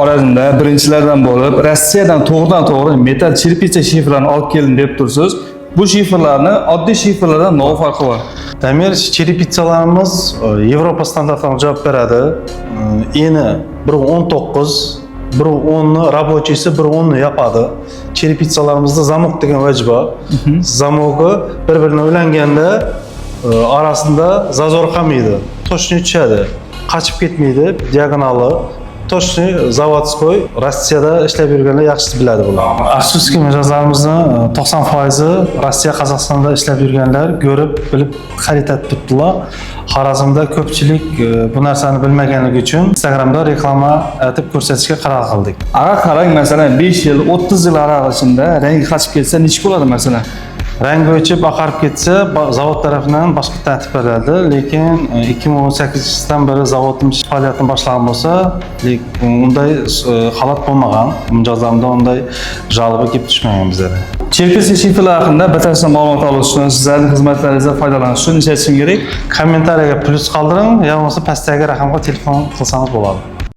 Xorazmda birinchilardan bo'lib Rossiyadan to'g'ridan-to'g'ri metall chirpicha shifrlarni olib keldim deb tursiz. Bu shifrlarni oddiy shifrlardan nima farqi bor? Demir chiripitsalarimiz Yevropa standartlarına cevap beradi. Eni 1.19, 1.10'ni rabochisi 1.10'ni yapadi. Chiripitsalarımızda zamok degan vajib bor. Zamogi bir-birini ulanganda arasında zazor qolmaydi. Toshni tushadi. Qochib ketmaydi, diagonali. Toshni zavodskoy Rossiyada ishlab yurganlar yaxshi biladi bular. Afsuski mijozlarimizni 90% Rossiya, Qozog'istonda ishlab yurganlar ko'rib, bilib xarid etibdilar. Xorazmda ko'pchilik bu narsani bilmaganligi uchun Instagramda reklama etib ko'rsatishga qaror qildik. Agar qarang, masalan 5 yil, 30 yil arasida rangi qochib ketsa, nechta bo'ladi masalan? Rang o'chib, oqarib ketsa, zavod tomonidan boshqa tartib beriladi, lekin 2018-dan beri zavodimiz faoliyatini boshlagan bo'lsa, lekin unday holat bo'lmagan. Mijozlarimda unday javobi kelib tushmagan bizlarga. Chirpicha shifrlar haqida batafsil ma'lumot olish uchun sizlarning xizmatlaringizdan foydalanish uchun nima qilishim kerak? Kommentariyaga plus qoldiring, yoki bo'lmasa pastdagi raqamga telefon qilsangiz bo'ladi.